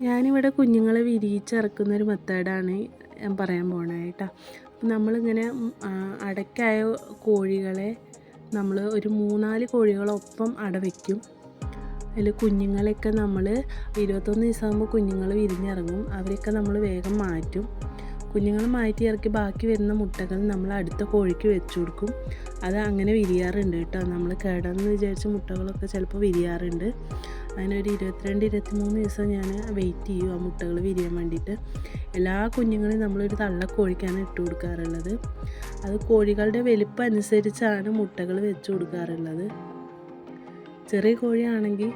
ഞാനിവിടെ കുഞ്ഞുങ്ങളെ വിരിയിച്ചിറക്കുന്നൊരു മെത്തേഡാണ് ഞാൻ പറയാൻ പോണത് കേട്ടോ. നമ്മളിങ്ങനെ അടയ്ക്കായ കോഴികളെ നമ്മൾ ഒരു 3-4 കോഴികളൊപ്പം അട വയ്ക്കും. അതിൽ കുഞ്ഞുങ്ങളെയൊക്കെ നമ്മൾ 21 ദിവസമാകുമ്പോൾ കുഞ്ഞുങ്ങൾ വിരിഞ്ഞിറങ്ങും. അവരെയൊക്കെ നമ്മൾ വേഗം മാറ്റും. കുഞ്ഞുങ്ങൾ മാറ്റി ഇറക്കി ബാക്കി വരുന്ന മുട്ടകൾ നമ്മൾ അടുത്ത കോഴിക്ക് വെച്ച് കൊടുക്കും. അത് അങ്ങനെ വിരിയാറുണ്ട് കേട്ടോ. നമ്മൾ കേടെന്ന് വിചാരിച്ച മുട്ടകളൊക്കെ ചിലപ്പോൾ വിരിയാറുണ്ട്. അതിനൊരു 22-23 ദിവസം ഞാൻ വെയിറ്റ് ചെയ്യും ആ മുട്ടകൾ വിരിയാൻ വേണ്ടിയിട്ട്. എല്ലാ കുഞ്ഞുങ്ങളെയും നമ്മളൊരു തള്ളക്കോഴിക്കാണ് ഇട്ട് കൊടുക്കാറുള്ളത്. അത് കോഴികളുടെ വലിപ്പം അനുസരിച്ചാണ് മുട്ടകൾ വെച്ച് കൊടുക്കാറുള്ളത്. ചെറിയ കോഴിയാണെങ്കിൽ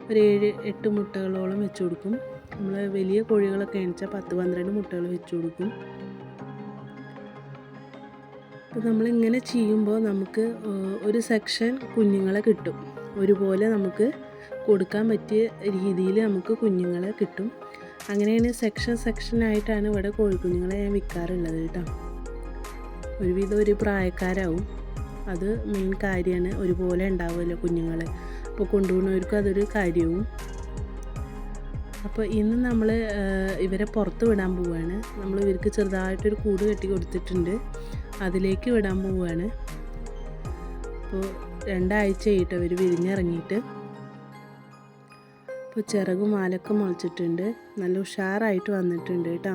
ഒരു 7-8 മുട്ടകളോളം വെച്ച് കൊടുക്കും. നമ്മൾ വലിയ കോഴികളൊക്കെ എണിച്ചാൽ 10-12 മുട്ടകൾ വെച്ച് കൊടുക്കും. അപ്പോൾ നമ്മളിങ്ങനെ ചെയ്യുമ്പോൾ നമുക്ക് ഒരു സെക്ഷൻ കുഞ്ഞുങ്ങളെ കിട്ടും. ഒരുപോലെ നമുക്ക് കൊടുക്കാൻ പറ്റിയ രീതിയിൽ നമുക്ക് കുഞ്ഞുങ്ങളെ കിട്ടും. അങ്ങനെയാണ് സെക്ഷനായിട്ടാണ് ഇവിടെ കോഴിക്കുഞ്ഞുങ്ങളെ ഞാൻ വിൽക്കാറുള്ളത് കേട്ടോ. ഒരുവിധം ഒരു പ്രായക്കാരാവും. അത് മെയിൻ കാര്യമാണ്. ഒരുപോലെ ഉണ്ടാവുമല്ലോ കുഞ്ഞുങ്ങൾ. അപ്പോൾ കൊണ്ടുപോകുന്നവർക്കും അതൊരു കാര്യവും. അപ്പോൾ ഇന്ന് നമ്മൾ ഇവരെ പുറത്ത് വിടാൻ പോവുകയാണ്. നമ്മൾ ഇവർക്ക് ചെറുതായിട്ടൊരു കൂട് കെട്ടി കൊടുത്തിട്ടുണ്ട്. അതിലേക്ക് വിടാൻ പോവുകയാണ്. അപ്പോൾ 2 ആഴ്ചയായിട്ട് അവർ വിരിഞ്ഞിറങ്ങിയിട്ട്. ഇപ്പോൾ ചിറകും വാലൊക്കെ മുളച്ചിട്ടുണ്ട്. നല്ല ഉഷാറായിട്ട് വന്നിട്ടുണ്ട് കേട്ടോ.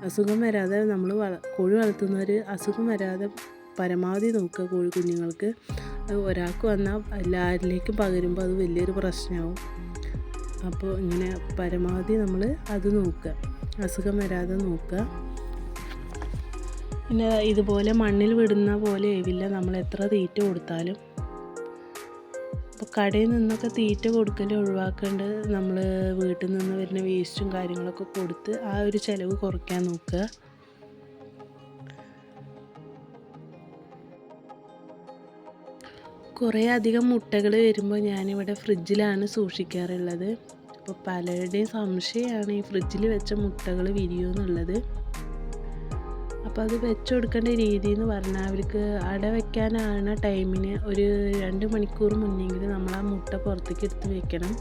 അസുഖം വരാതെ നമ്മൾ കോഴി വളർത്തുന്നവർ അസുഖം വരാതെ പരമാവധി നോക്കുക കോഴി കുഞ്ഞുങ്ങൾക്ക്. ഒരാൾക്ക് വന്നാൽ എല്ലാവരിലേക്കും പകരുമ്പോൾ അത് വലിയൊരു പ്രശ്നമാവും. അപ്പോൾ ഇങ്ങനെ പരമാവധി നമ്മൾ അത് നോക്കുക, അസുഖം വരാതെ നോക്കുക. പിന്നെ ഇതുപോലെ മണ്ണിൽ വിടുന്ന പോലെ ആവില്ല നമ്മൾ എത്ര തീറ്റ കൊടുത്താലും. അപ്പോൾ കടയിൽ നിന്നൊക്കെ തീറ്റ കൊടുക്കൽ ഒഴിവാക്കേണ്ടത് നമ്മൾ വീട്ടിൽ നിന്ന് വരുന്ന വേസ്റ്റും കാര്യങ്ങളൊക്കെ കൊടുത്ത് ആ ഒരു ചിലവ് കുറയ്ക്കാൻ നോക്കുക. കുറേ അധികം മുട്ടകൾ വരുമ്പോൾ ഞാനിവിടെ ഫ്രിഡ്ജിലാണ് സൂക്ഷിക്കാറുള്ളത്. അപ്പോൾ പലരുടെയും സംശയമാണ് ഈ ഫ്രിഡ്ജിൽ വെച്ച മുട്ടകൾ വിരിയുമോ എന്നുള്ളത്. അപ്പോൾ അത് വെച്ച് കൊടുക്കേണ്ട രീതി എന്ന് പറഞ്ഞാൽ അവർക്ക് അട വയ്ക്കാനാണ് ടൈമിന് ഒരു 2 മണിക്കൂർ മുന്നെങ്കിലും നമ്മൾ ആ മുട്ട പുറത്തേക്ക് എടുത്ത് വെക്കണം.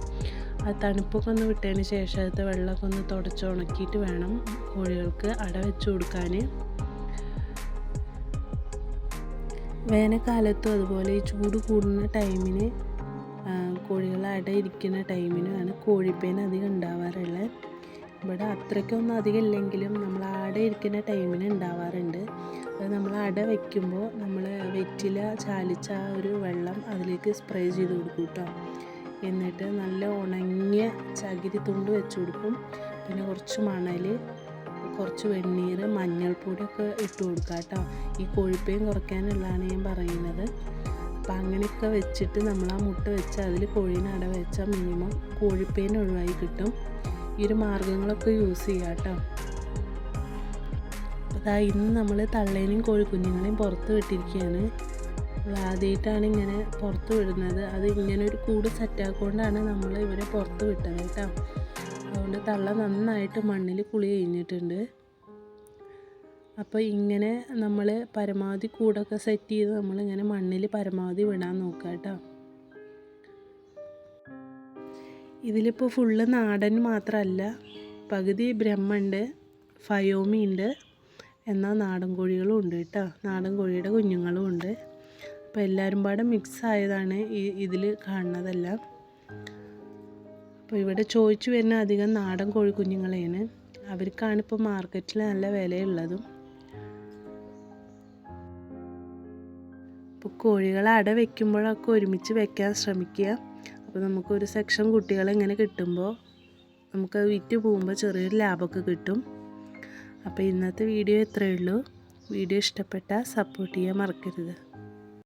ആ തണുപ്പൊക്കെ ഒന്ന് വിട്ടതിന് ശേഷം അത് വെള്ളമൊക്കെ ഒന്ന് തുടച്ചുണക്കിയിട്ട് വേണം കോഴികൾക്ക് അട വെച്ച് കൊടുക്കാൻ. വേനൽക്കാലത്തും അതുപോലെ ഈ ചൂട് കൂടുന്ന ടൈമിന് കോഴികൾ അടയിരിക്കുന്ന ടൈമിനാണ് കോഴിപ്പേൻ അധികം ഉണ്ടാവാറുള്ളത്. ഇവിടെ അത്രയ്ക്കൊന്നും അധികം ഇല്ലെങ്കിലും നമ്മൾ അടയിരിക്കുന്ന ടൈമിന് ഉണ്ടാവാറുണ്ട്. അത് നമ്മൾ അട വയ്ക്കുമ്പോൾ നമ്മൾ വെറ്റില ചാലിച്ച ആ ഒരു വെള്ളം അതിലേക്ക് സ്പ്രേ ചെയ്ത് കൊടുക്കും കേട്ടോ. എന്നിട്ട് നല്ല ഉണങ്ങിയ ചകിരി തുണ്ട് വെച്ച് കൊടുക്കും. പിന്നെ കുറച്ച് മണൽ, കുറച്ച് വെണ്ണീർ, മഞ്ഞൾപ്പൊടിയൊക്കെ ഇട്ട് കൊടുക്കുക കേട്ടോ. ഈ കോഴിപ്പേൻ കുറയ്ക്കാനുള്ളതാണ് ഞാൻ പറയുന്നത്. അപ്പം അങ്ങനെയൊക്കെ വെച്ചിട്ട് നമ്മൾ ആ മുട്ട വെച്ച് അതിൽ കോഴീനെ അട വെച്ചാൽ മിനിമം കോഴിപ്പേൻ ഒഴിവായി കിട്ടും. ഈ ഒരു മാർഗ്ഗങ്ങളൊക്കെ യൂസ് ചെയ്യുക കേട്ടോ. അതാ ഇന്ന് നമ്മൾ തള്ളേനെയും കോഴിക്കുഞ്ഞുങ്ങളെയും പുറത്ത് വിട്ടിരിക്കുകയാണ്. ആദ്യമായിട്ടാണ് ഇങ്ങനെ പുറത്ത് വിടുന്നത്. അത് ഇങ്ങനെ ഒരു കൂട് സെറ്റാക്കൊണ്ടാണ് നമ്മൾ ഇവരെ പുറത്ത് വിട്ടത് കേട്ടോ. അതുകൊണ്ട് തള്ള നന്നായിട്ട് മണ്ണിൽ കുളി കഴിഞ്ഞിട്ടുണ്ട്. അപ്പോൾ ഇങ്ങനെ നമ്മൾ പരമാവധി കൂടൊക്കെ സെറ്റ് ചെയ്ത് നമ്മളിങ്ങനെ മണ്ണിൽ പരമാവധി വിടാൻ നോക്കുക കേട്ടോ. ഇതിലിപ്പോൾ ഫുള്ള് നാടൻ മാത്രമല്ല, പകുതി ബ്രഹ്മയുണ്ട്, ഫയോമി ഉണ്ട്, എന്നാൽ നാടൻ കോഴികളും ഉണ്ട് കേട്ടോ. നാടൻ കോഴിയുടെ കുഞ്ഞുങ്ങളും ഉണ്ട്. അപ്പോൾ എല്ലാവരും പാടെ മിക്സ് ആയതാണ് ഇതിൽ കാണുന്നതെല്ലാം. അപ്പോൾ ഇവിടെ ചോദിച്ചു വരുന്ന അധികം നാടൻ കോഴി കുഞ്ഞുങ്ങളെയാണ്. അവർക്കാണ് ഇപ്പോൾ മാർക്കറ്റിൽ നല്ല വിലയുള്ളതും. അപ്പോൾ കോഴികളെ അട വയ്ക്കുമ്പോഴൊക്കെ ഒരുമിച്ച് വെക്കാൻ ശ്രമിക്കുക. അപ്പോൾ നമുക്കൊരു സെക്ഷൻ കുട്ടികളെ ഇങ്ങനെ കിട്ടുമ്പോൾ നമുക്കത് വിറ്റ് പോകുമ്പോൾ ചെറിയൊരു ലാഭമൊക്കെ കിട്ടും. അപ്പോൾ ഇന്നത്തെ വീഡിയോ ഇത്രയേ ഉള്ളൂ. വീഡിയോ ഇഷ്ടപ്പെട്ടാൽ സപ്പോർട്ട് ചെയ്യാൻ മറക്കരുത്.